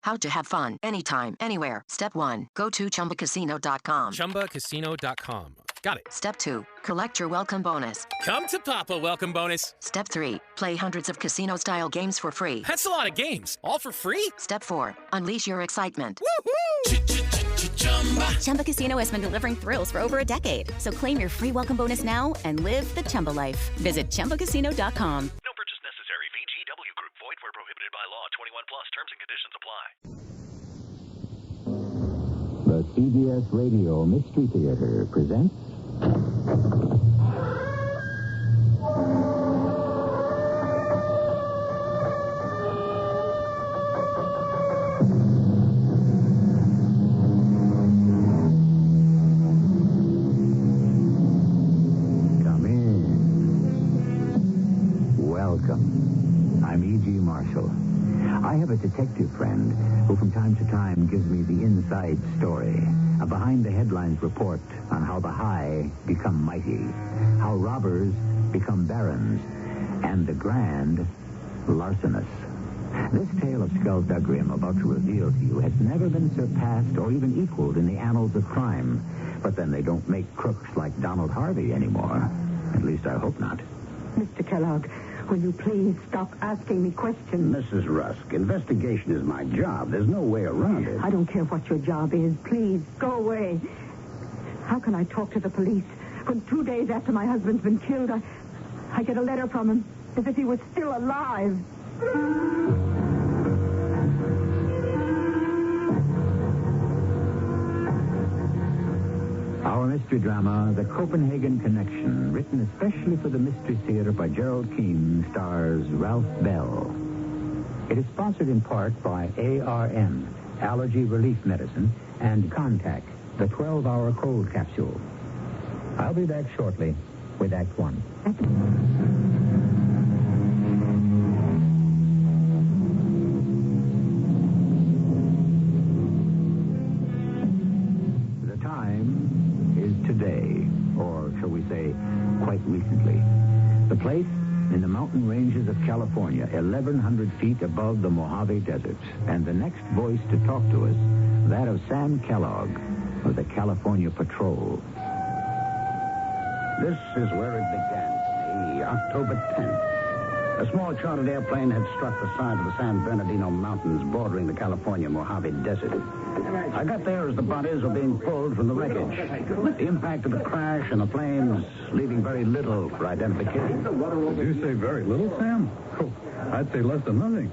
How to have fun anytime, anywhere. Step 1. Go to ChumbaCasino.com. ChumbaCasino.com. Got it. Step 2. Collect your welcome bonus. Come to Papa welcome bonus. Step 3. Play hundreds of casino-style games for free. That's a lot of games. All for free? Step 4. Unleash your excitement. Woohoo! Chumba Casino has been delivering thrills for over a decade. So claim your free welcome bonus now and live the Chumba life. Visit ChumbaCasino.com. No purchase necessary. VGW Group. Void where prohibited by law. 21 plus. Terms and conditions apply. The CBS Radio Mystery Theater presents Come in. Welcome. I'm E.G. Marshall. I have a detective friend who from time to time gives me the inside story, a behind-the-headlines report on how the high become mighty, how robbers become barons, and the grand larcenous. This tale of skullduggery I'm about to reveal to you has never been surpassed or even equaled in the annals of crime. But then they don't make crooks like Donald Harvey anymore. At least I hope not. Mr. Kellogg, will you please stop asking me questions? Mrs. Rusk, investigation is my job. There's no way around it. I don't care what your job is. Please, go away. How can I talk to the police when 2 days after my husband's been killed, I get a letter from him as if he was still alive? Our mystery drama, The Copenhagen Connection, written especially for the Mystery Theater by Gerald Keane, stars Ralph Bell. It is sponsored in part by ARM, Allergy Relief Medicine, and Contact, the 12-hour cold capsule. I'll be back shortly with Act One. The time is today, or shall we say, quite recently. The place in the mountain ranges of California, 1,100 feet above the Mojave Desert. And the next voice to talk to us, that of Sam Kellogg of the California Patrol. This is where it began for me, October 10th. A small chartered airplane had struck the side of the San Bernardino Mountains bordering the California Mojave Desert. I got there as the bodies were being pulled from the wreckage. The impact of the crash and the flames leaving very little for identification. Did you say very little, Sam? Oh, I'd say less than nothing.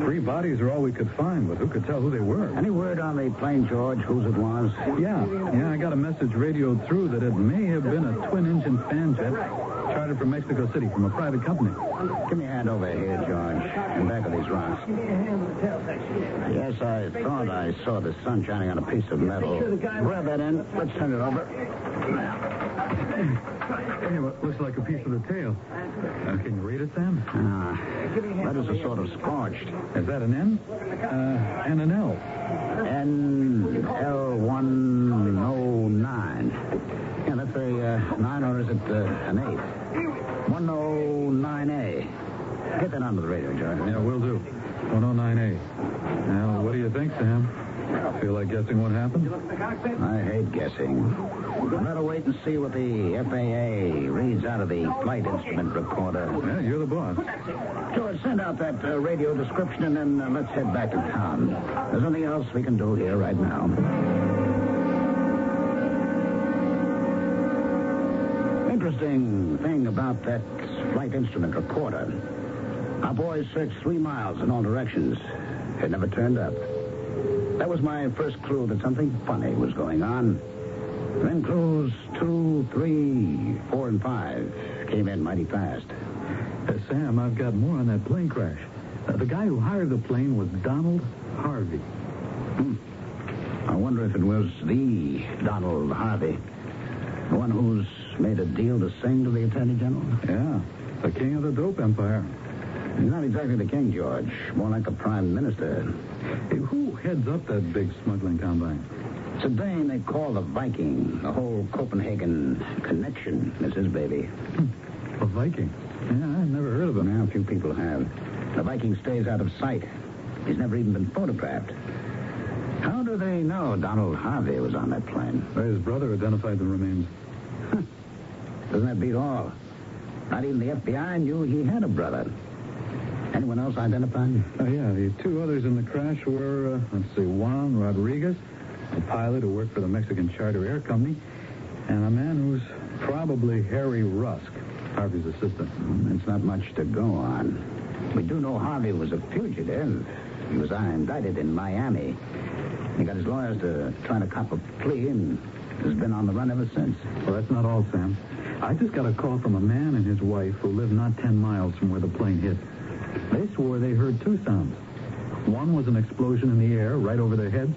3 bodies are all we could find, but who could tell who they were? Any word on the plane, George, whose it was? Yeah, I got a message radioed through that it may have been a twin-engine fan jet chartered from Mexico City from a private company. Give me a hand over here, George, in back of these rocks. Yes, I thought I saw the sun shining on a piece of metal. Grab that end. Let's turn it over. Hey, what looks like a piece of the tail. Can you read it, Sam? Letters are sort of scorched. Is that an N? And an L. NL109. Yeah, that's a 9, or is it an 8? 109A. Get that onto the radio, George. Yeah, will do. 109A. Now, what do you think, Sam? Feel like guessing what happened? I hate guessing. Better wait and see what the FAA reads out of the flight instrument recorder. Yeah, you're the boss. George, send out that radio description, and then let's head back to town. There's nothing else we can do here right now. Interesting thing about that flight instrument recorder. Our boys searched 3 miles in all directions. It never turned up. That was my first clue that something funny was going on. Then clues 2, 3, 4, and 5 came in mighty fast. Sam, I've got more on that plane crash. The guy who hired the plane was Donald Harvey. I wonder if it was the Donald Harvey, the one who's made a deal to sing to the Attorney General. Yeah, the king of the dope empire. He's not exactly the king, George. More like a prime minister. Hey, who heads up that big smuggling combine? It's a Dane they call the Viking. The whole Copenhagen Connection is his baby. A Viking? Yeah, I've never heard of him. Now, a few people have. The Viking stays out of sight. He's never even been photographed. How do they know Donald Harvey was on that plane? His brother identified the remains. Doesn't that beat all? Not even the FBI knew he had a brother. Anyone else identified? Yeah, the two others in the crash were, Juan Rodriguez, a pilot who worked for the Mexican Charter Air Company, and a man who's probably Harry Rusk, Harvey's assistant. It's not much to go on. We do know Harvey was a fugitive. He was indicted in Miami. He got his lawyers to try to cop a plea and has been on the run ever since. Well, that's not all, Sam. I just got a call from a man and his wife who live not 10 miles from where the plane hit. They swore they heard two sounds. One was an explosion in the air right over their heads,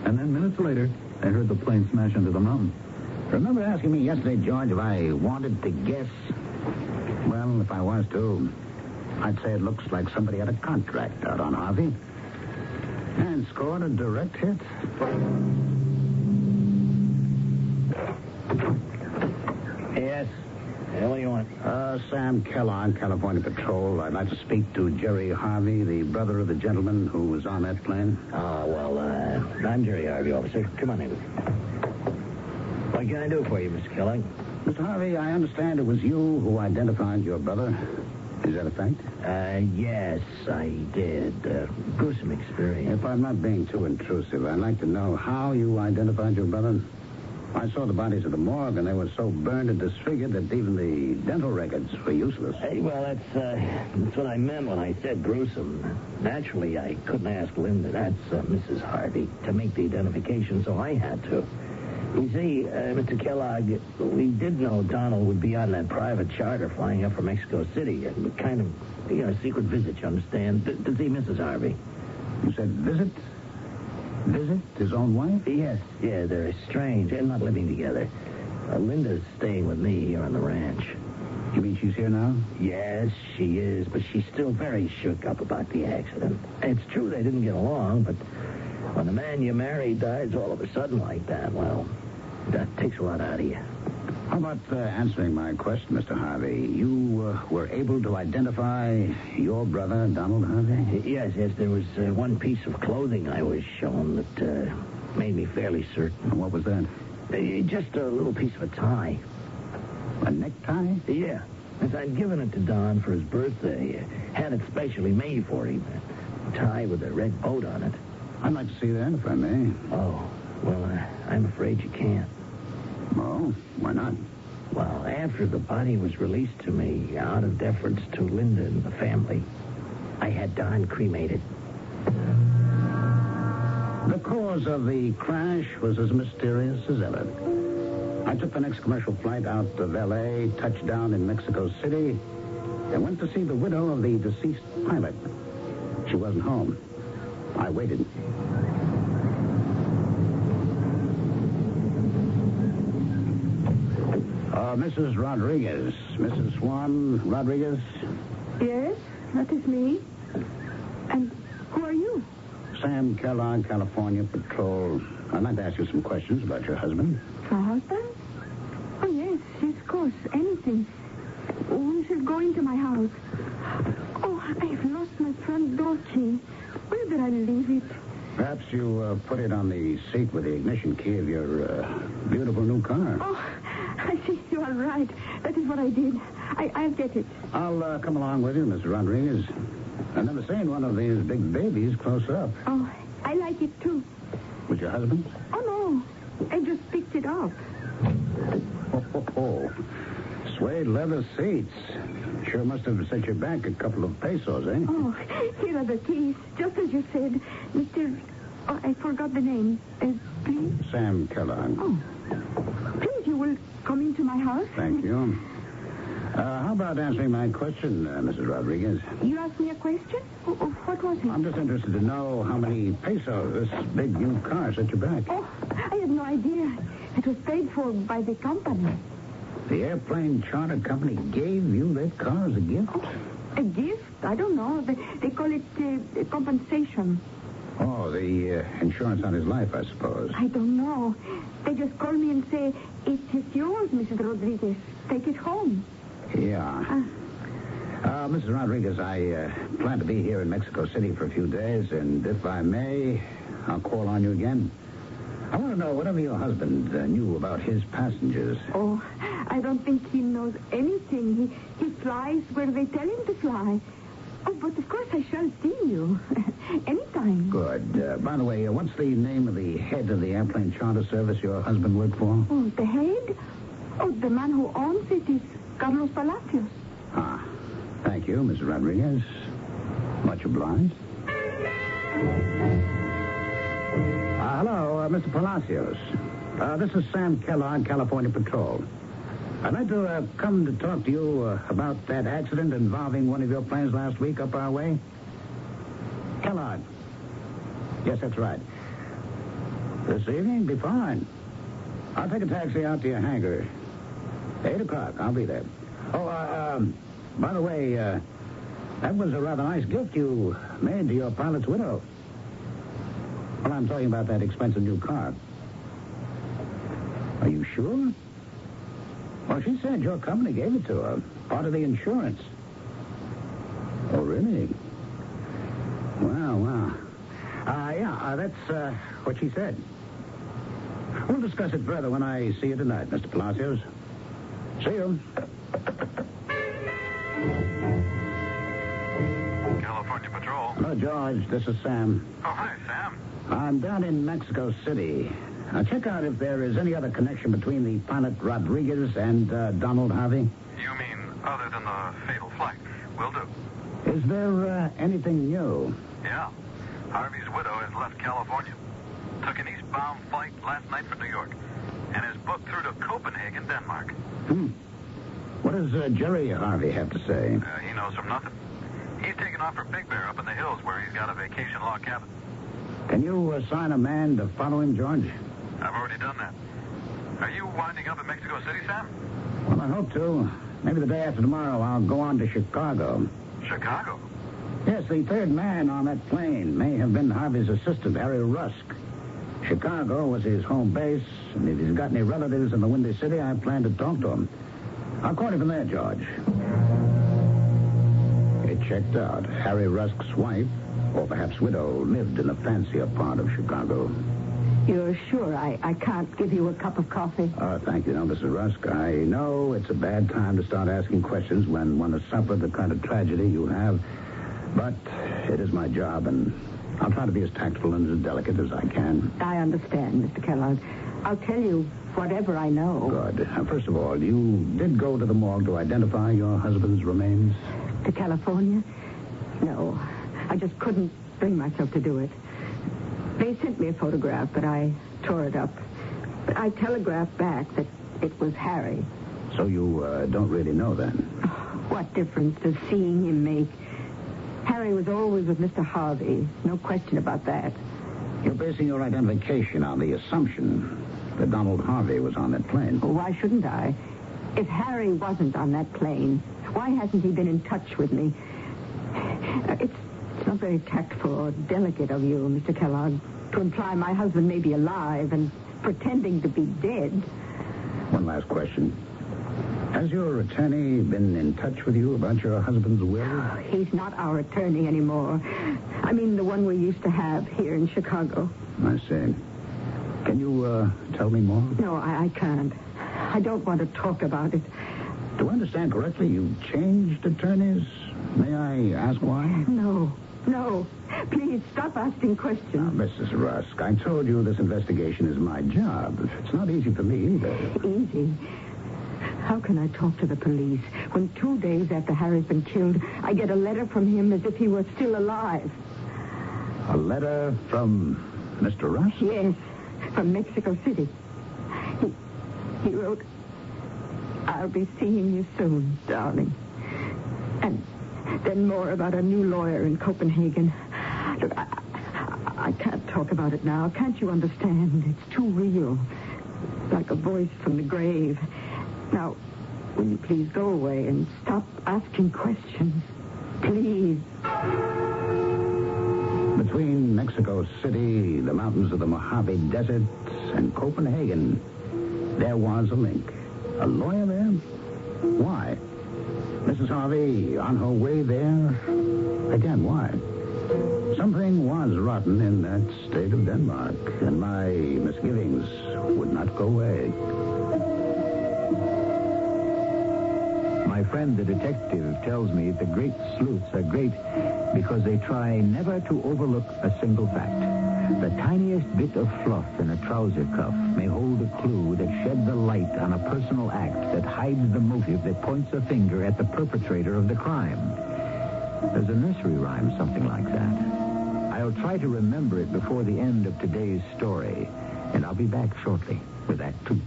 and then minutes later, they heard the plane smash into the mountain. Remember asking me yesterday, George, if I wanted to guess? Well, if I was to, I'd say it looks like somebody had a contract out on Harvey and scored a direct hit. Yes. What do you want? Sam Kellogg, California Patrol. I'd like to speak to Jerry Harvey, the brother of the gentleman who was on that plane. I'm Jerry Harvey, officer. Come on in. What can I do for you, Mr. Kellogg? Mr. Harvey, I understand it was you who identified your brother. Is that a fact? Yes, I did. Gruesome experience. If I'm not being too intrusive, I'd like to know how you identified your brother. I saw the bodies at the morgue, and they were so burned and disfigured that even the dental records were useless. Well, that's what I meant when I said gruesome. Naturally, I couldn't ask Linda, that's Mrs. Harvey, to make the identification, so I had to. You see, Mr. Kellogg, we did know Donald would be on that private charter flying up from Mexico City. A kind of, a secret visit, you understand, to see Mrs. Harvey. You said visit? Visit his own wife? Yes, they're estranged and not living together. Linda's staying with me here on the ranch. You mean she's here now? Yes, she is, but she's still very shook up about the accident. It's true they didn't get along, but when the man you married dies all of a sudden like that, well, that takes a lot out of you. How about answering my question, Mr. Harvey? You were able to identify your brother, Donald Harvey? Yes, there was one piece of clothing I was shown that made me fairly certain. What was that? Just a little piece of a tie. A necktie? Yeah. As I'd given it to Don for his birthday. Had it specially made for him. A tie with a red boat on it. I'd like to see that, if I may. Oh, well, I'm afraid you can't. Oh, why not? Well, after the body was released to me, out of deference to Linda and the family, I had Don cremated. The cause of the crash was as mysterious as ever. I took the next commercial flight out of L.A., touched down in Mexico City, and went to see the widow of the deceased pilot. She wasn't home. I waited. Mrs. Rodriguez. Mrs. Juan Rodriguez? Yes, that is me. And who are you? Sam Kellogg, California Patrol. I'd like to ask you some questions about your husband. My husband? Oh, yes, of course. Anything. We should go into my house. Oh, I've lost my front door key. Where did I leave it? Perhaps you put it on the seat with the ignition key of your beautiful new car. Oh, I see. You are right. That is what I did. I'll get it. I'll come along with you, Miss Rodriguez. I've never seen one of these big babies close up. Oh, I like it, too. Was your husband? Oh, no. I just picked it up. Oh. Suede leather seats. Sure must have set you back a couple of pesos, eh? Oh, here are the keys. Just as you said. Mr. Oh, I forgot the name. Please? Sam Kellogg. Oh. Please, you will come into my house? Thank you. How about answering my question, Mrs. Rodriguez? You asked me a question? What was it? I'm just interested to know how many pesos this big new car set you back. Oh, I had no idea. It was paid for by the company. The airplane charter company gave you that car as a gift? Oh, a gift? I don't know. They call it compensation. Oh, the insurance on his life, I suppose. I don't know. They just call me and say, it is yours, Mrs. Rodriguez. Take it home. Yeah. Mrs. Rodriguez, I plan to be here in Mexico City for a few days, and if I may, I'll call on you again. I want to know whatever your husband knew about his passengers. Oh, I don't think he knows anything. He flies where they tell him to fly. Oh, but of course I shall see you. Anytime. Good. By the way, what's the name of the head of the airplane charter service your husband worked for? Oh, the head? Oh, the man who owns it is Carlos Palacios. Ah, thank you, Mrs. Rodriguez. Much obliged. Hello, Mr. Palacios. This is Sam Kellogg, California Patrol. I'd like to come to talk to you about that accident involving one of your planes last week up our way. Kellogg. Yes, that's right. This evening? Be fine. I'll take a taxi out to your hangar. 8 o'clock. I'll be there. Oh, by the way, that was a rather nice gift you made to your pilot's widow. Well, I'm talking about that expensive new car. Are you sure? Well, she said your company gave it to her. Part of the insurance. Oh, really? Well. Yeah, that's what she said. We'll discuss it further when I see you tonight, Mr. Palacios. See you. California Patrol. Hello, George. This is Sam. Oh, hi, Sam. I'm down in Mexico City. Now, check out if there is any other connection between the pilot Rodriguez and Donald Harvey. You mean other than the fatal flight? Will do. Is there anything new? Yeah. Harvey's widow has left California. Took an eastbound flight last night for New York. And is booked through to Copenhagen, Denmark. What does Jerry Harvey have to say? He knows from nothing. He's taken off for Big Bear up in the hills where he's got a vacation log cabin. Can you assign a man to follow him, George? I've already done that. Are you winding up in Mexico City, Sam? Well, I hope to. Maybe the day after tomorrow I'll go on to Chicago. Chicago? Yes, the third man on that plane may have been Harvey's assistant, Harry Rusk. Chicago was his home base, and if he's got any relatives in the Windy City, I plan to talk to him. I'll call you from there, George. It checked out. Harry Rusk's wife, or perhaps widow, lived in a fancier part of Chicago. You're sure I can't give you a cup of coffee? Thank you, no, Mrs. Rusk. I know it's a bad time to start asking questions when one has suffered the kind of tragedy you have, but it is my job, and I'll try to be as tactful and as delicate as I can. I understand, Mr. Kellogg. I'll tell you whatever I know. Good. First of all, you did go to the morgue to identify your husband's remains? To California? No. I just couldn't bring myself to do it. They sent me a photograph, but I tore it up. But I telegraphed back that it was Harry. So you don't really know then? What difference does seeing him make? Harry was always with Mr. Harvey. No question about that. You're basing your identification on the assumption that Donald Harvey was on that plane. Well, why shouldn't I? If Harry wasn't on that plane, why hasn't he been in touch with me? It's not very tactful or delicate of you, Mr. Kellogg, to imply my husband may be alive and pretending to be dead. One last question. Has your attorney been in touch with you about your husband's will? He's not our attorney anymore. I mean, the one we used to have here in Chicago. I see. Can you tell me more? No, I can't. I don't want to talk about it. Do I understand correctly? You changed attorneys? May I ask why? No. Please, stop asking questions. Now, Mrs. Rusk, I told you this investigation is my job. It's not easy for me either. Easy? How can I talk to the police when 2 days after Harry's been killed, I get a letter from him as if he were still alive? A letter from Mr. Rusk? Yes, from Mexico City. He wrote, "I'll be seeing you soon, darling." And then more about a new lawyer in Copenhagen. Look, I can't talk about it now. Can't you understand? It's too real. Like a voice from the grave. Now, will you please go away and stop asking questions? Please. Between Mexico City, the mountains of the Mojave Desert, and Copenhagen, there was a link. A lawyer there? Why? Mrs. Harvey on her way there? Again, why? Something was rotten in that state of Denmark, and my misgivings would not go away. My friend, the detective, tells me the great sleuths are great because they try never to overlook a single fact. The tiniest bit of fluff in a trouser cuff may hold a clue that sheds a light on a personal act that hides the motive that points a finger at the perpetrator of the crime. There's a nursery rhyme, something like that. I'll try to remember it before the end of today's story, and I'll be back shortly with Act 2.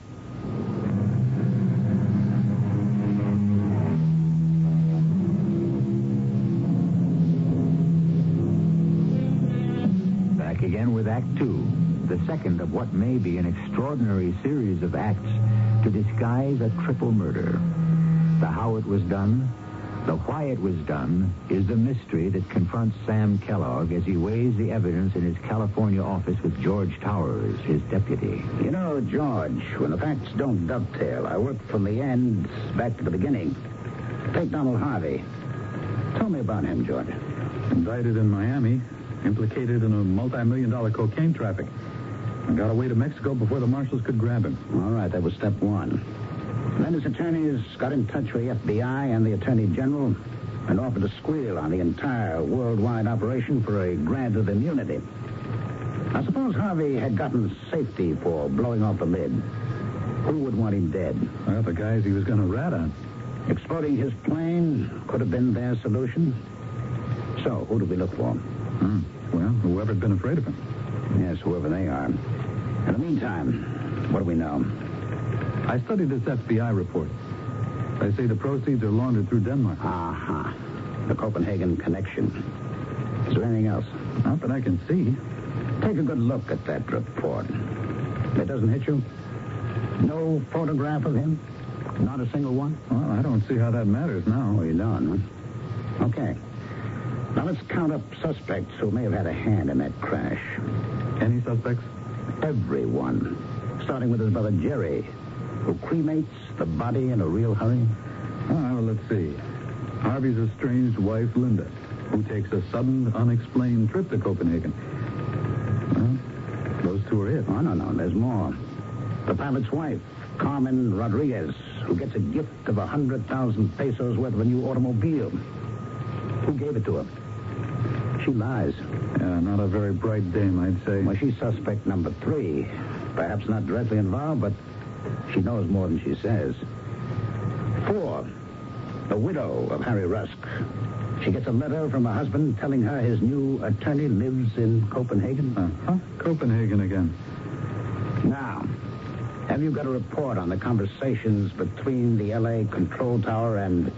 Again with Act 2, the second of what may be an extraordinary series of acts to disguise a triple murder. The how it was done, the why it was done, is the mystery that confronts Sam Kellogg as he weighs the evidence in his California office with George Towers, his deputy. You know, George, when the facts don't dovetail, I work from the end back to the beginning. Take Donald Harvey. Tell me about him, George. Indicted in Miami, implicated in a multi-million-dollar cocaine traffic. And got away to Mexico before the marshals could grab him. All right, that was step one. Then his attorneys got in touch with the FBI and the Attorney General and offered to squeal on the entire worldwide operation for a grant of immunity. I suppose Harvey had gotten safety for blowing off the lid. Who would want him dead? Well, the guys he was going to rat on. Exploding his plane could have been their solution. So, who do we look for? Well, whoever's been afraid of him. Yes, whoever they are. In the meantime, what do we know? I studied this FBI report. They say the proceeds are laundered through Denmark. Uh-huh. The Copenhagen Connection. Is there anything else? Not that I can see. Take a good look at that report. It doesn't hit you? No photograph of him? Not a single one? Well, I don't see how that matters now. Oh, you don't, huh? Okay. Now let's count up suspects who may have had a hand in that crash. Any suspects? Everyone. Starting with his brother Jerry, who cremates the body in a real hurry. Well, let's see. Harvey's estranged wife, Linda, who takes a sudden, unexplained trip to Copenhagen. Well, those two are it. Oh, no, there's more. The pilot's wife, Carmen Rodriguez, who gets a gift of 100,000 pesos worth of a new automobile. Who gave it to her? She lies. Yeah, not a very bright dame, I'd say. Well, she's suspect number 3. Perhaps not directly involved, but she knows more than she says. 4, the widow of Harry Rusk. She gets a letter from her husband telling her his new attorney lives in Copenhagen. Copenhagen again. Now, have you got a report on the conversations between the L.A. control tower and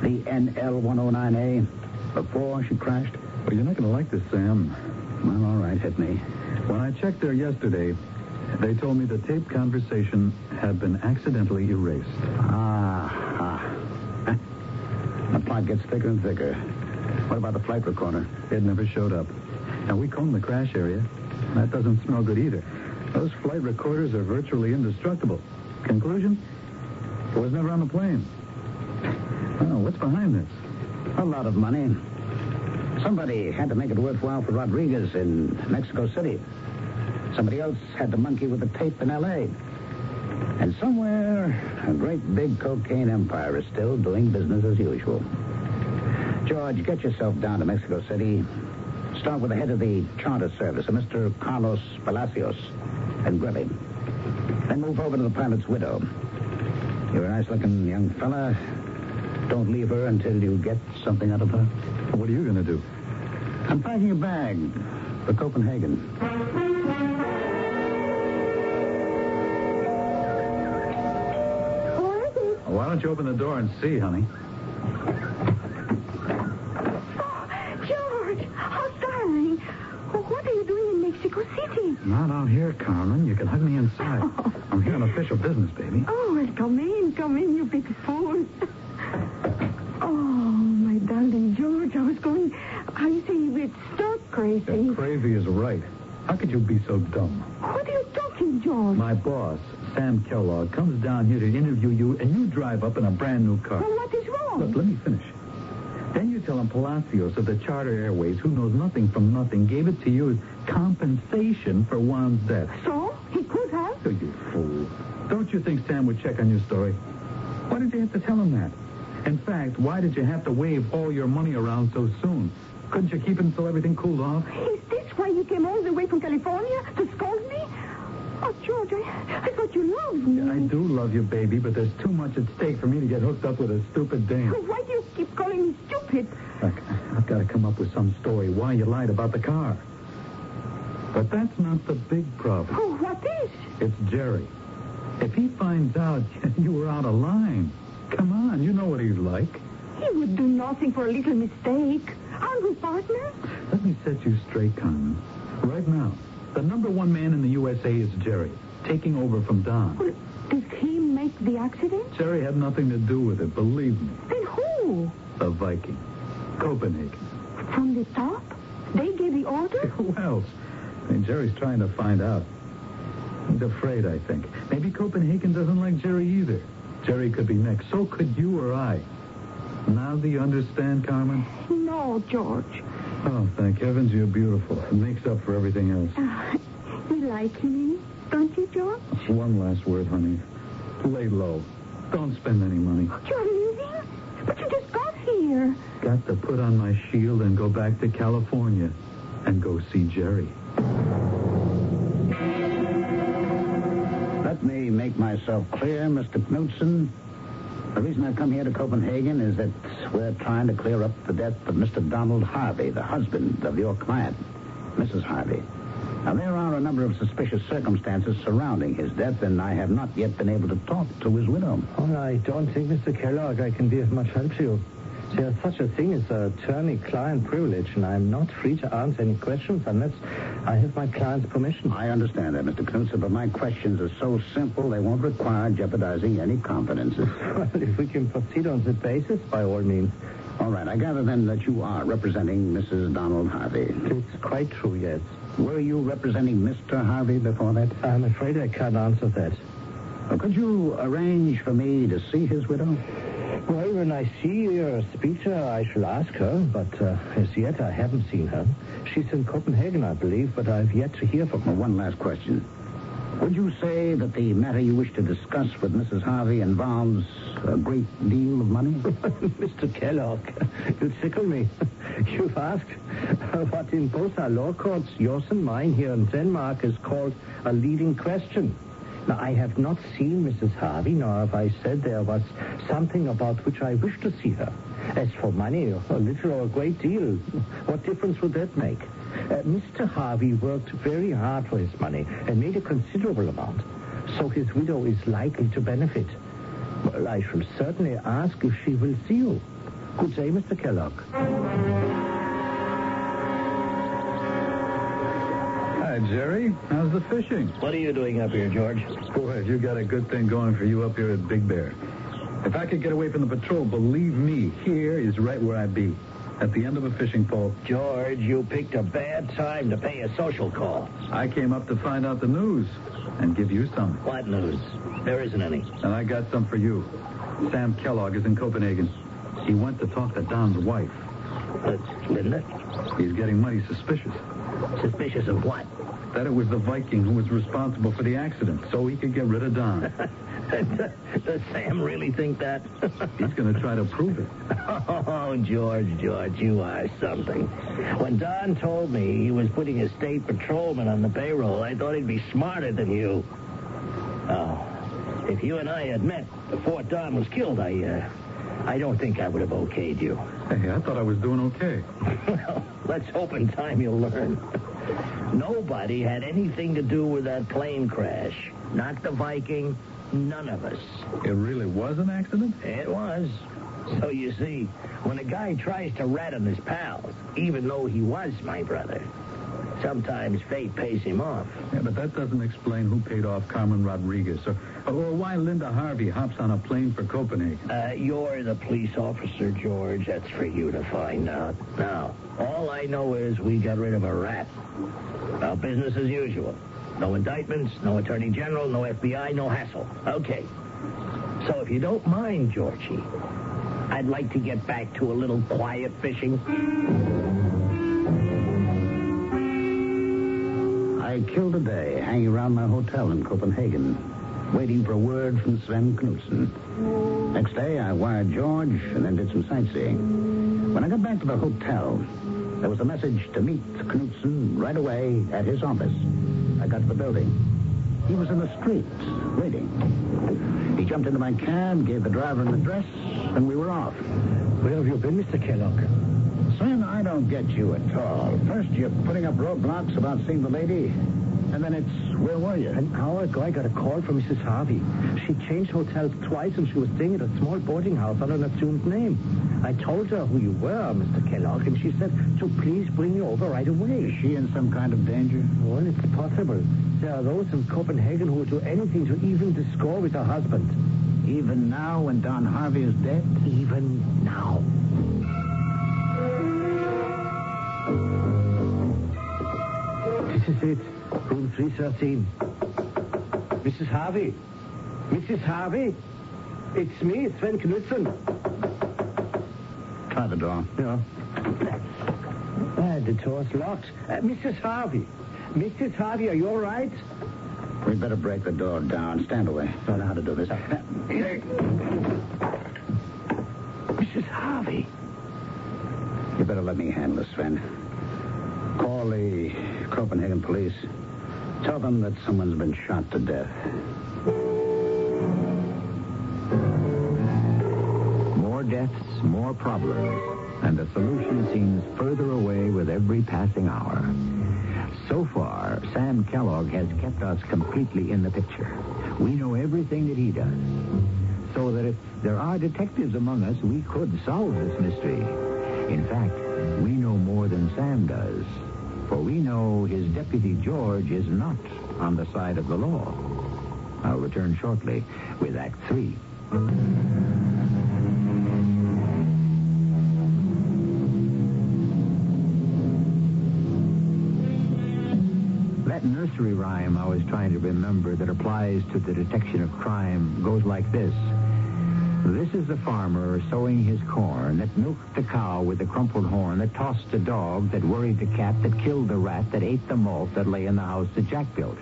the NL-109A before she crashed? Well, you're not going to like this, Sam. Well, all right, hit me. When I checked there yesterday, they told me the taped conversation had been accidentally erased. The plot gets thicker and thicker. What about the flight recorder? It never showed up. And we combed the crash area. That doesn't smell good either. Those flight recorders are virtually indestructible. Conclusion? It was never on the plane. Oh, what's behind this? A lot of money. Somebody had to make it worthwhile for Rodriguez in Mexico City. Somebody else had to monkey with the tape in L.A. And somewhere, a great big cocaine empire is still doing business as usual. George, get yourself down to Mexico City. Start with the head of the charter service, a Mr. Carlos Palacios, and grill him. Then move over to the pilot's widow. You're a nice-looking young fella. Don't leave her until you get something out of her. What are you going to do? I'm packing a bag for Copenhagen. Why don't you open the door and see, honey? George! Oh, darling! What are you doing in Mexico City? Not out here, Carmen. You can hug me inside. Oh. I'm here on official business, baby. Oh, well, come in, you big fool. Oh, my darling George, I say it's stark crazy. Yeah, crazy is right. How could you be so dumb? What are you talking, George? My boss, Sam Kellogg, comes down here to interview you, and you drive up in a brand new car. Well, what is wrong? wrong? Look, let me finish. Then you tell him Palacios of the Charter Airways, who knows nothing from nothing, gave it to you as compensation for Juan's death. So? He could have? Oh, you fool. Don't you think Sam would check on your story? Why did you have to tell him that? In fact, why did you have to wave all your money around so soon? Couldn't you keep it until everything cooled off? Is this why you came all the way from California to scold me? Oh, George, I thought you loved me. I do love you, baby, but there's too much at stake for me to get hooked up with a stupid dame. Why do you keep calling me stupid? Look, I've got to come up with some story why you lied about the car. But that's not the big problem. Oh, what is? It's Jerry. If he finds out you were out of line, come on, you know what he's like. He would do nothing for a little mistake. Aren't we partners? Let me set you straight, Carmen. Right now, the number one man in the USA is Jerry, taking over from Don. Well, did he make the accident? Jerry had nothing to do with it, believe me. Then who? The Viking. Copenhagen. From the top? They gave the order? Who else? I mean, Jerry's trying to find out. He's afraid, I think. Maybe Copenhagen doesn't like Jerry either. Jerry could be next. So could you or I. Now do you understand, Carmen? No, George. Oh, thank heavens you're beautiful. It makes up for everything else. You like me, don't you, George? One last word, honey. Lay low. Don't spend any money. You're leaving? But you just got here. Got to put on my shield and go back to California and go see Jerry. Let me make myself clear, Mr. Knudsen. The reason I've come here to Copenhagen is that we're trying to clear up the death of Mr. Donald Harvey, the husband of your client, Mrs. Harvey. Now, there are a number of suspicious circumstances surrounding his death, and I have not yet been able to talk to his widow. Oh, I don't think, Mr. Kellogg, I can be of much help to you. There's such a thing as attorney-client privilege, and I'm not free to answer any questions unless I have my client's permission. I understand that, Mr. Knudsen, but my questions are so simple they won't require jeopardizing any confidences. Well, if we can proceed on that basis, by all means. All right, I gather then that you are representing Mrs. Donald Harvey. It's quite true, yes. Were you representing Mr. Harvey before that? I'm afraid I can't answer that. Well, could you arrange for me to see his widow? Well, when I see your speaker, I shall ask her, but as yet I haven't seen her. She's in Copenhagen, I believe, but I've yet to hear from her. One last question. Would you say that the matter you wish to discuss with Mrs. Harvey involves a great deal of money? Mr. Kellogg, you tickle me. You've asked what in both our law courts, yours and mine here in Denmark, is called a leading question. Now, I have not seen Mrs. Harvey, nor have I said there was something about which I wish to see her. As for money, a little or a great deal, what difference would that make? Mr. Harvey worked very hard for his money and made a considerable amount, so his widow is likely to benefit. Well, I shall certainly ask if she will see you. Good day, Mr. Kellogg. Hi, Jerry. How's the fishing? What are you doing up here, George? Boy, have you got a good thing going for you up here at Big Bear. If I could get away from the patrol, believe me, here is right where I'd be. At the end of a fishing pole. George, you picked a bad time to pay a social call. I came up to find out the news and give you some. What news? There isn't any. And I got some for you. Sam Kellogg is in Copenhagen. He went to talk to Don's wife. That's Linda? He's getting mighty suspicious. Suspicious of what? That it was the Viking who was responsible for the accident, so he could get rid of Don. Does Sam really think that? He's going to try to prove it. Oh, George, you are something. When Don told me he was putting a state patrolman on the payroll, I thought he'd be smarter than you. Oh, if you and I had met before Don was killed, I don't think I would have okayed you. Hey, I thought I was doing okay. Well, let's hope in time you'll learn. Nobody had anything to do with that plane crash. Not the Viking, none of us. It really was an accident? It was. So you see, when a guy tries to rat on his pals, even though he was my brother, sometimes fate pays him off. Yeah, but that doesn't explain who paid off Carmen Rodriguez or why Linda Harvey hops on a plane for Copenhagen. You're the police officer, George. That's for you to find out. Now, all I know is we got rid of a rat. Now, business as usual. No indictments, no attorney general, no FBI, no hassle. Okay. So if you don't mind, Georgie, I'd like to get back to a little quiet fishing. I killed a day hanging around my hotel in Copenhagen, waiting for a word from Sven Knudsen. Next day, I wired George and then did some sightseeing. When I got back to the hotel, there was a message to meet Knudsen right away at his office. I got to the building. He was in the street, waiting. He jumped into my cab, gave the driver an address, and we were off. Where have you been, Mr. Kellogg? Sven, I don't get you at all. First, you're putting up roadblocks about seeing the lady, and then it's, where were you? An hour ago, I got a call from Mrs. Harvey. She changed hotels twice, and she was staying at a small boarding house under an assumed name. I told her who you were, Mr. Kellogg, and she said to please bring you over right away. Is she in some kind of danger? Well, it's possible. There are those in Copenhagen who will do anything to even the score with her husband. Even now, when Don Harvey is dead? Even now. This is it. Room 313. Mrs. Harvey. Mrs. Harvey? It's me, Sven Knudsen. Try the door. Yeah. The door's locked. Mrs. Harvey. Mrs. Harvey, are you all right? We'd better break the door down. Stand away. Don't know how to do this. Mrs. Harvey. You better let me handle this, Sven. Call the Copenhagen police. Tell them that someone's been shot to death. More deaths, more problems, and the solution seems further away with every passing hour. So far, Sam Kellogg has kept us completely in the picture. We know everything that he does. So that if there are detectives among us, we could solve this mystery. In fact, we know more than Sam does. For we know his deputy George is not on the side of the law. I'll return shortly with Act 3. That nursery rhyme I was trying to remember that applies to the detection of crime goes like this. This is the farmer sowing his corn that milked the cow with the crumpled horn, that tossed the dog, that worried the cat, that killed the rat, that ate the malt that lay in the house that Jack built.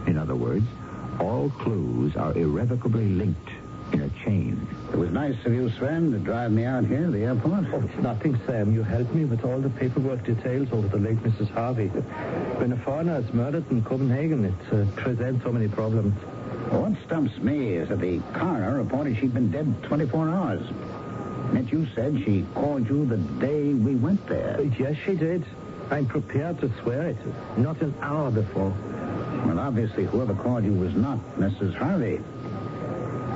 In other words, all clues are irrevocably linked in a chain. It was nice of you, Sven, to drive me out here to the airport. Oh, it's nothing, Sam. You helped me with all the paperwork details over the late Mrs. Harvey. When a foreigner is murdered in Copenhagen, it presents so many problems. What stumps me is that the coroner reported she'd been dead 24 hours. Yet you said she called you the day we went there. Yes, she did. I'm prepared to swear it. Not an hour before. Well, obviously, whoever called you was not Mrs. Harvey.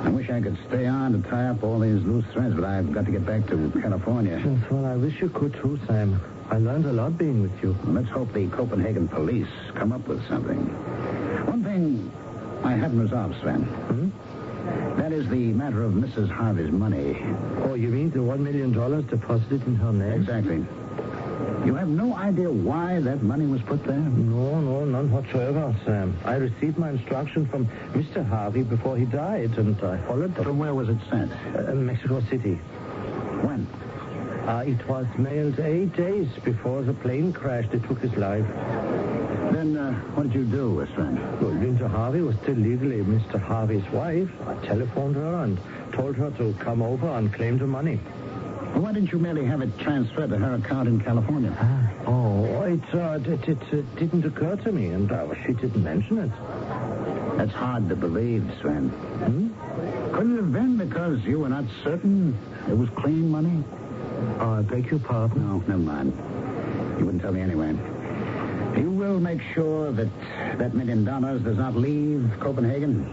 I wish I could stay on to tie up all these loose threads, but I've got to get back to California. Yes, well, I wish you could too, Sam. I learned a lot being with you. Well, let's hope the Copenhagen police come up with something. One thing I haven't resolved, Sven. That is the matter of Mrs. Harvey's money. Oh, you mean the $1 million deposited in her name? Exactly. You have no idea why that money was put there? No, none whatsoever, Sam. I received my instruction from Mr. Harvey before he died, and I followed them. From where was it sent? Mexico City. When? It was mailed 8 days before the plane crashed that took his life. Then, what did you do, Sven? Well, Linda Harvey was still legally Mr. Harvey's wife. I telephoned her and told her to come over and claim the money. Well, why didn't you merely have it transferred to her account in California? It didn't occur to me, and she didn't mention it. That's hard to believe, Sven. Couldn't it have been because you were not certain it was clean money? I beg your pardon? No, never mind. You wouldn't tell me anyway. You will make sure that $1 million does not leave Copenhagen?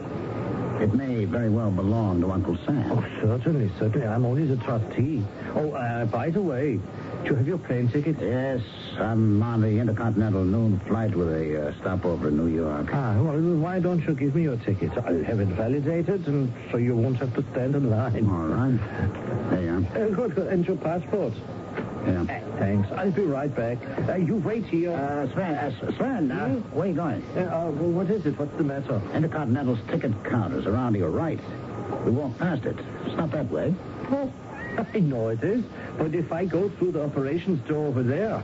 It may very well belong to Uncle Sam. Oh, certainly. I'm only the trustee. Oh, by the way, do you have your plane ticket? Yes, I'm on the Intercontinental noon flight with a stopover in New York. Well, why don't you give me your ticket? I'll have it validated, and so you won't have to stand in line. All right. There you are. Good. And your passport? Yeah. Thanks. I'll be right back. You wait here. Sven, where are you going? What is it? What's the matter? Intercontinental's ticket counters around to your right. We walked past it. It's not that way. Oh, I know it is, but if I go through the operations door over there,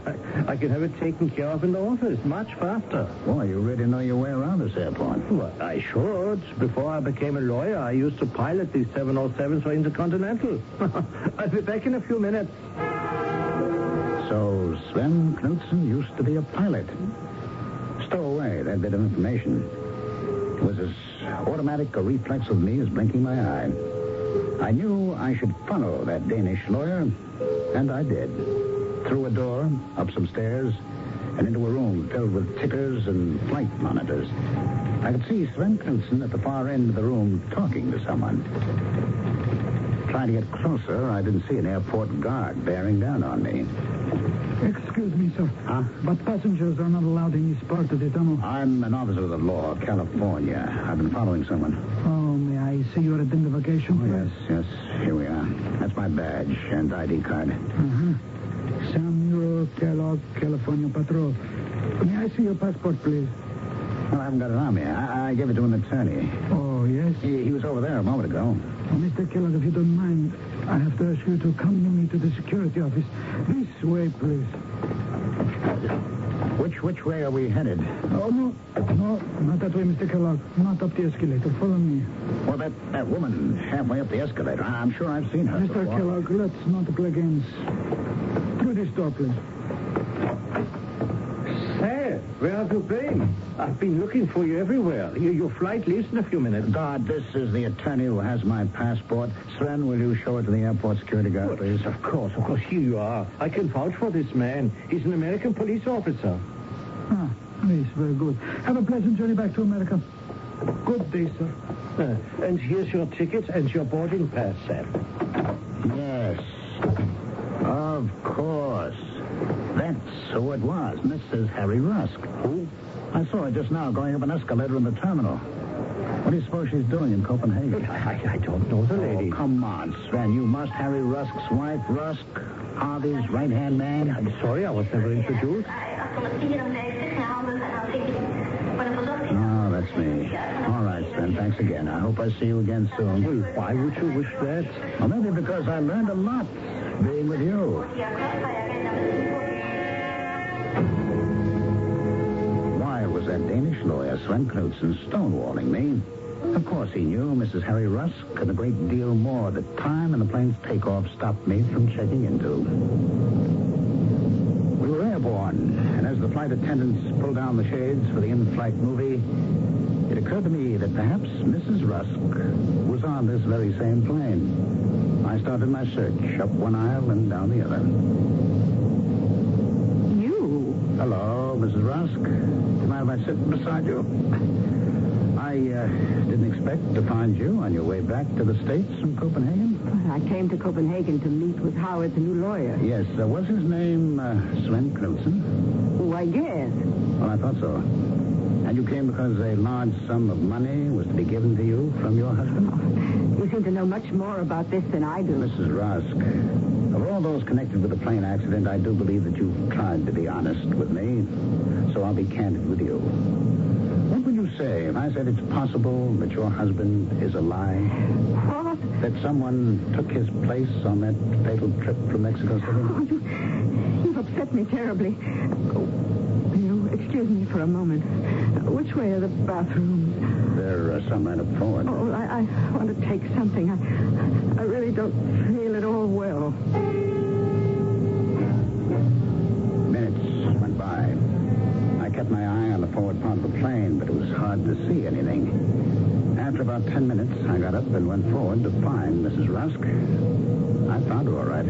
I can have it taken care of in the office much faster. Boy, you really know your way around this airport. Well, I should. Before I became a lawyer, I used to pilot these 707s for Intercontinental. I'll be back in a few minutes. So Sven Knudsen used to be a pilot. Stow away that bit of information. It was as automatic a reflex of me as blinking my eye. I knew I should follow that Danish lawyer, and I did. Through a door, up some stairs, and into a room filled with tickers and flight monitors. I could see Sven Knudsen at the far end of the room talking to someone. Trying to get closer, I didn't see an airport guard bearing down on me. Excuse me, sir. Huh? But passengers are not allowed in this part of the tunnel. I'm an officer of the law of California. I've been following someone. Oh, may I see your identification, please? Yes, here we are. That's my badge and ID card. Sam Kellogg, California Patrol. May I see your passport, please? Well, I haven't got it on me. I gave it to an attorney. Oh, yes? He was over there a moment ago. Mr. Kellogg, if you don't mind, I have to ask you to accompany me to the security office. This way, please. Which way are we headed? Oh, no, not that way, Mr. Kellogg. Not up the escalator. Follow me. Well, that woman halfway up the escalator. I'm sure I've seen her Mr. before. Kellogg, let's not play games. Through this door, please. Hey, where have you been? I've been looking for you everywhere. Your flight leaves in a few minutes. God, this is the attorney who has my passport. Sven, will you show it to the airport security guard, please? Of course. Here you are. I can vouch for this man. He's an American police officer. Ah, yes, very good. Have a pleasant journey back to America. Good day, sir. And here's your ticket and your boarding pass, Sam. Yes. Of course. That's who it was, Mrs. Harry Rusk. Who? I saw her just now going up an escalator in the terminal. What do you suppose she's doing in Copenhagen? I don't know the lady. Oh, come on, Sven. You must Harry Rusk's wife, Rusk, Harvey's right-hand man. I'm sorry, I was never introduced. Oh, that's me. All right, Sven, thanks again. I hope I see you again soon. Well, why would you wish that? Well, maybe because I learned a lot being with you. Why was that Danish lawyer, Sven Knudsen, stonewalling me? Of course he knew Mrs. Harry Rusk and a great deal more. The time and the plane's takeoff stopped me from checking into. We were airborne, and as the flight attendants pulled down the shades for the in-flight movie, it occurred to me that perhaps Mrs. Rusk was on this very same plane. I started my search up one aisle and down the other. You? Hello, Mrs. Rusk. Do you mind if I sit beside you? I didn't expect to find you on your way back to the States from Copenhagen. I came to Copenhagen to meet with Howard, the new lawyer. Yes, was his name Sven Knudsen? Why, yes. Well, I thought so. And you came because a large sum of money was to be given to you from your husband? You seem to know much more about this than I do. Mrs. Rusk, of all those connected with the plane accident, I do believe that you've tried to be honest with me. So I'll be candid with you. What would you say if I said it's possible that your husband is alive? What? That someone took his place on that fatal trip from Mexico City? Oh, you've upset me terribly. Oh, you excuse me for a moment. Which way are the bathrooms? They're some right up forward. Oh, I want to take something. I really don't feel at all well. Minutes went by. I kept my eye on the forward part of the plane, but it was hard to see anything. After about 10 minutes, I got up and went forward to find Mrs. Rusk. I found her all right.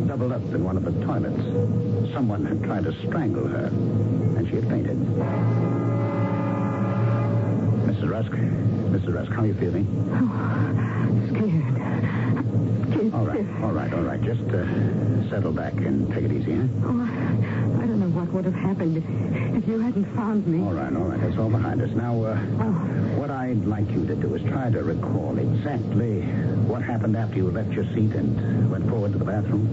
Doubled up in one of the toilets. Someone had tried to strangle her, and she had fainted. Mrs. Rusk, how are you feeling? Oh, scared. All right. Just settle back and take it easy, huh? Oh, I don't know what would have happened if you hadn't found me. All right. That's all behind us. Now, what I'd like you to do is try to recall exactly what happened after you left your seat and went forward to the bathroom.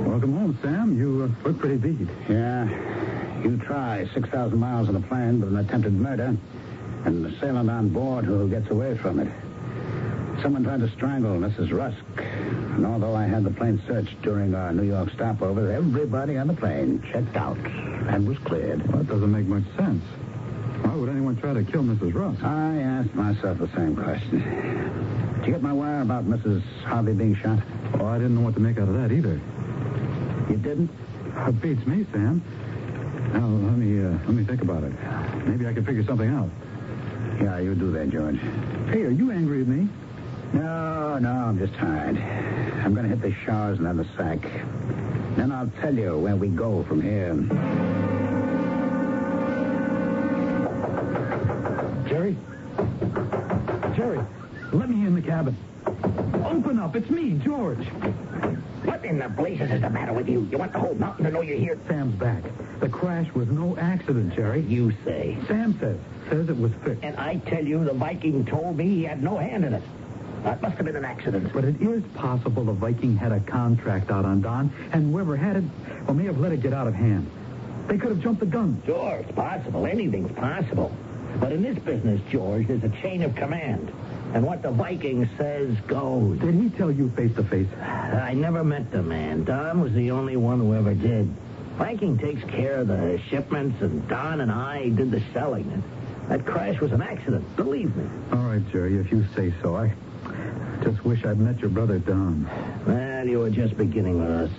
Welcome home, Sam. You look pretty beat. Yeah. You try 6,000 miles in a plane with an attempted murder, and the assailant on board who gets away from it. Someone tried to strangle Mrs. Rusk. And although I had the plane searched during our New York stopover, everybody on the plane checked out and was cleared. Well, that doesn't make much sense. Why would anyone try to kill Mrs. Rusk? I asked myself the same question. Did you get my wire about Mrs. Harvey being shot? Oh, I didn't know what to make out of that either. You didn't? It beats me, Sam. Now, let me think about it. Maybe I can figure something out. Yeah, you do that, George. Hey, are you angry at me? No, I'm just tired. I'm going to hit the showers and have a sack. Then I'll tell you where we go from here. Jerry, let me in the cabin. Open up. It's me, George. What in the blazes is the matter with you? You want the whole mountain to know you're here? Sam's back. The crash was no accident, Jerry. You say. Sam says it was fixed. And I tell you, the Viking told me he had no hand in it. That must have been an accident. But it is possible the Viking had a contract out on Don, and whoever had it, well, may have let it get out of hand. They could have jumped the gun. Sure, it's possible. Anything's possible. But in this business, George, there's a chain of command. And what the Viking says goes. Did he tell you face to face? I never met the man. Don was the only one who ever did. Viking takes care of the shipments, and Don and I did the selling. And that crash was an accident, believe me. All right, Jerry, if you say so. I just wish I'd met your brother, Don. Well, you were just beginning with us.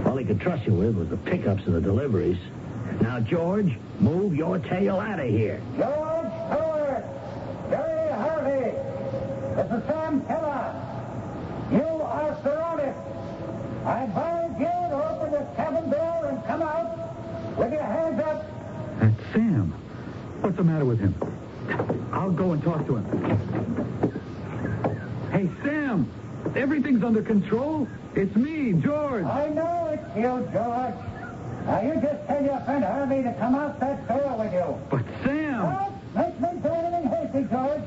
All he could trust you with was the pickups and the deliveries. Now, George, move your tail out of here. George Howard! Jerry Harvey! This is Sam Kellogg. You are surrounded. I advise you to open the cabin door and come out with your hands up. That's Sam. What's the matter with him? I'll go and talk to him. Hey, Sam! Everything's under control. It's me, George. I know it's you, George. Now, you just tell your friend Harvey to come out that door with you. But, Sam... Don't make me do anything hasty, George.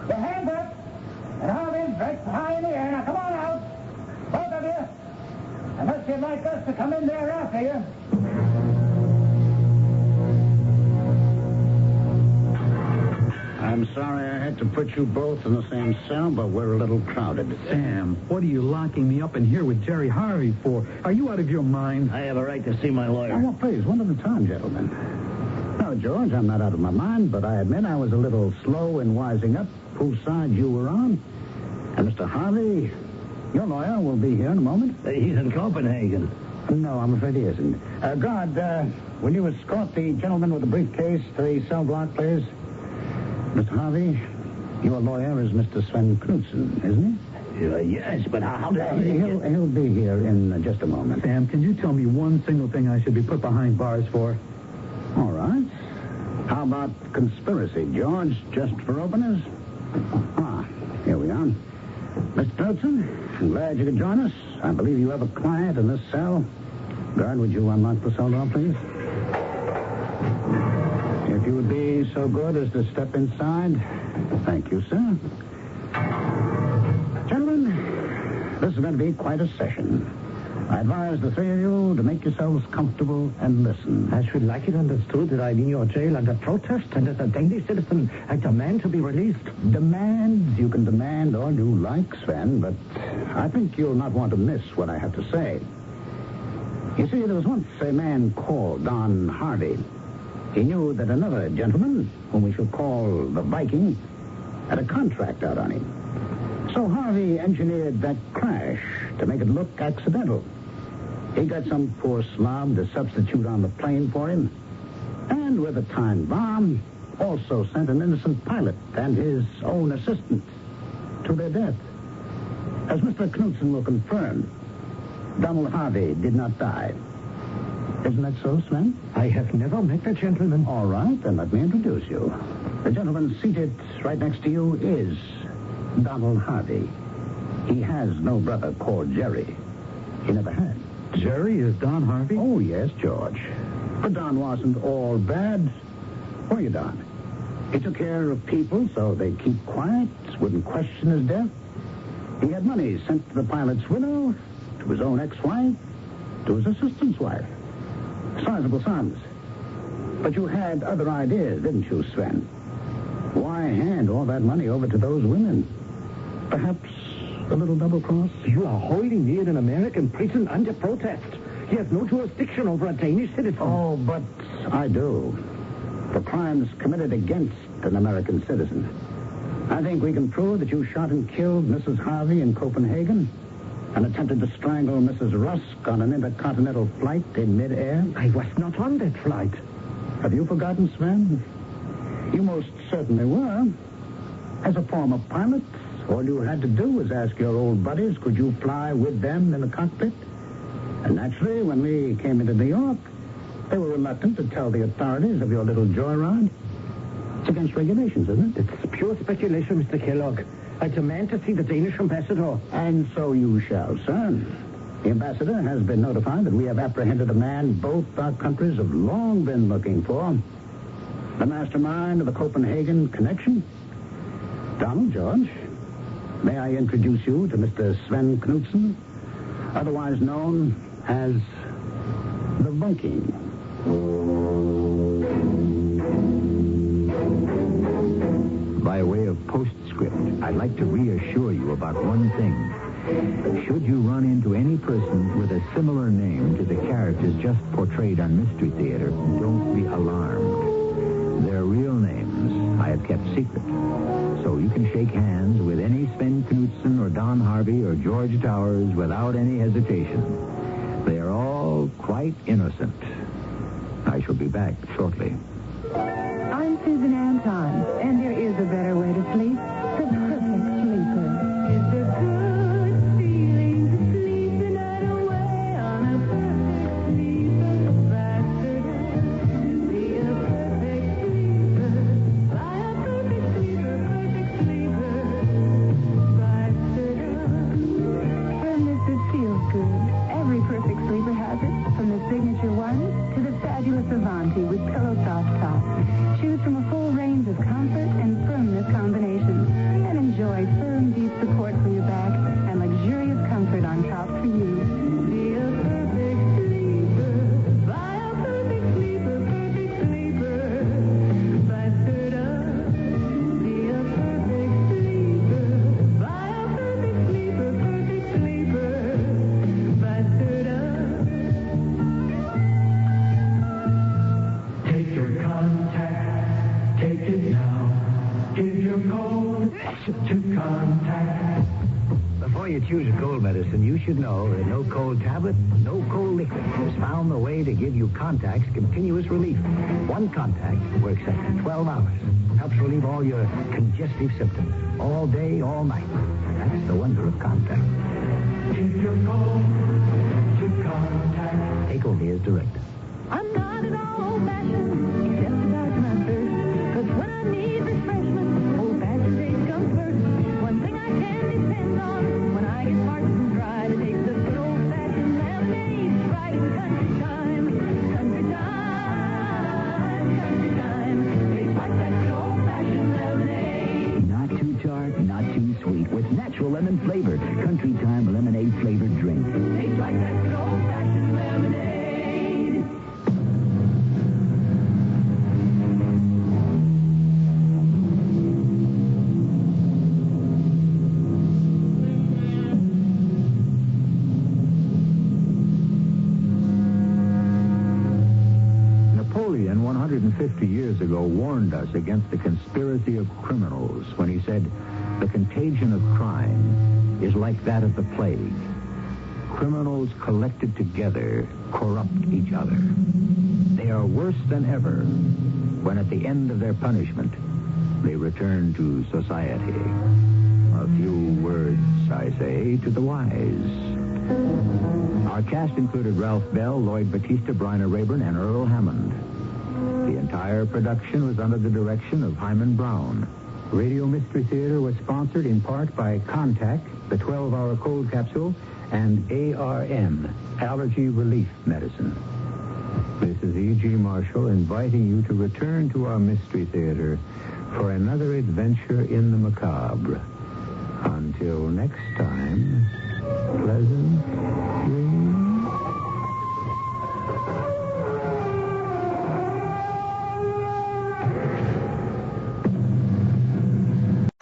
Your hands up, and Harvey's right high in the air. Now, come on out. Both of you. Unless you'd like us to come in there after you. I'm sorry I had to put you both in the same cell, but we're a little crowded. Sam, what are you locking me up in here with Jerry Harvey for? Are you out of your mind? I have a right to see my lawyer. Oh, well, please, one at a time, gentlemen. No, George, I'm not out of my mind, but I admit I was a little slow in wising up whose side you were on. And Mr. Harvey, your lawyer will be here in a moment. He's in Copenhagen. No, I'm afraid he isn't. Guard, will you escort the gentleman with the briefcase to the cell block, please? Mr. Harvey, your lawyer is Mr. Sven Knudsen, isn't he? Yes, but how did I... He'll be here in just a moment. Sam, can you tell me one single thing I should be put behind bars for? All right. How about conspiracy, George, just for openers? Here we are. Mr. Knudsen, I'm glad you could join us. I believe you have a client in this cell. Guard, would you unlock the cell door, please? If you would be so good as to step inside. Thank you, sir. Gentlemen, this is going to be quite a session. I advise the three of you to make yourselves comfortable and listen. I should like it understood that I'm in your jail under protest, and as a Danish citizen, I demand to be released. Demand? You can demand all you like, Sven, but I think you'll not want to miss what I have to say. You see, there was once a man called Don Harvey. He knew that another gentleman, whom we shall call the Viking, had a contract out on him. So Harvey engineered that crash to make it look accidental. He got some poor slob to substitute on the plane for him, and with a timed bomb, also sent an innocent pilot and his own assistant to their death. As Mr. Knudsen will confirm, Donald Harvey did not die. Isn't that so, Sven? I have never met the gentleman. All right, then let me introduce you. The gentleman seated right next to you is Donald Harvey. He has no brother called Jerry. He never had. Jerry is Don Harvey? Oh, yes, George. But Don wasn't all bad. Were you, Don? He took care of people so they'd keep quiet, wouldn't question his death. He had money sent to the pilot's widow, to his own ex-wife, to his assistant's wife. Sizable sums. But you had other ideas, didn't you, Sven? Why hand all that money over to those women? Perhaps a little double cross? You are holding me in an American prison under protest. He has no jurisdiction over a Danish citizen. Oh, but I do. For crimes committed against an American citizen. I think we can prove that you shot and killed Mrs. Harvey in Copenhagen and attempted to strangle Mrs. Rusk on an intercontinental flight in midair. I was not on that flight. Have you forgotten, Sven? You most certainly were. As a former pilot, all you had to do was ask your old buddies, could you fly with them in the cockpit? And naturally, when we came into New York, they were reluctant to tell the authorities of your little joyride. It's against regulations, isn't it? It's pure speculation, Mr. Kellogg. I demand to see the Danish ambassador. And so you shall, sir. The ambassador has been notified that we have apprehended a man both our countries have long been looking for. The mastermind of the Copenhagen Connection. Donald, George, may I introduce you to Mr. Sven Knudsen, otherwise known as the Viking. By way of postscript, I'd like to reassure you about one thing. Should you run into any person with a similar name to the characters just portrayed on Mystery Theater, don't be alarmed. Their real names I have kept secret. So you can shake hands with any Sven Knudsen or Don Harvey or George Towers without any hesitation. They are all quite innocent. I shall be back shortly. I'm Susan Anton, and there is a better way to sleep. The perfect sleeper. It's a good feeling to sleep the night away on a perfect sleeper. Faster to be a perfect sleeper. By a perfect sleeper, faster firmness that feels good. Every perfect sleeper has it, from the signature one to the fabulous Avanti with pillow soft top. Choose from a full range of comfort and firmness combinations and enjoy firm, deep support for your back and luxurious comfort on top for you. Be a perfect sleeper. Buy a perfect sleeper, faster up. Be a perfect sleeper. Buy a perfect sleeper, faster up. Take your contact, take it now. Give your code to contact. Before you choose a cold medicine, you should know that no cold tablet, no cold liquid has found the way to give you Contact's continuous relief. One Contact works after 12 hours. Helps relieve all your congestive symptoms. All day, all night. That's the wonder of Contact. Give your code to contact. Take over as directed. I'm not at all old-fashioned, except about my thirst. 'Cause when I need refreshment, old-fashioned days come first. One thing I can depend on when I get parched and dry, to take the good old-fashioned lemonade, right in country time. Country time, country time. Tastes like that good old-fashioned lemonade. Not too tart, not too sweet. With natural lemon flavor. Country Time lemonade flavored drink. Tastes like that good old-fashioned lemonade. Napoleon, 150 years ago, warned us against the conspiracy of criminals when he said, the contagion of crime is like that of the plague. Criminals collected together corrupt each other. They are worse than ever when at the end of their punishment they return to society. A few words, I say, to the wise. Our cast included Ralph Bell, Lloyd Batista, Bryna Rayburn, and Earl Hammond. The entire production was under the direction of Hyman Brown. Radio Mystery Theater was sponsored in part by Contact, the 12-hour cold capsule, and ARM, Allergy Relief Medicine. This is E.G. Marshall inviting you to return to our Mystery Theater for another adventure in the macabre. Until next time, pleasant dreams.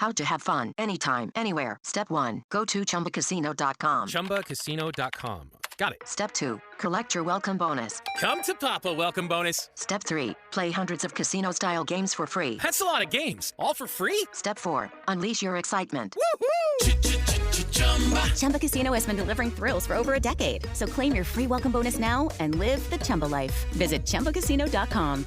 How to have fun anytime, anywhere. Step 1. Go to chumbacasino.com. ChumbaCasino.com. Got it. Step 2. Collect your welcome bonus. Come to Papa welcome bonus. Step 3. Play hundreds of casino-style games for free. That's a lot of games. All for free? Step 4. Unleash your excitement. Chumba Casino has been delivering thrills for over a decade. So claim your free welcome bonus now and live the Chumba life. Visit chumbacasino.com.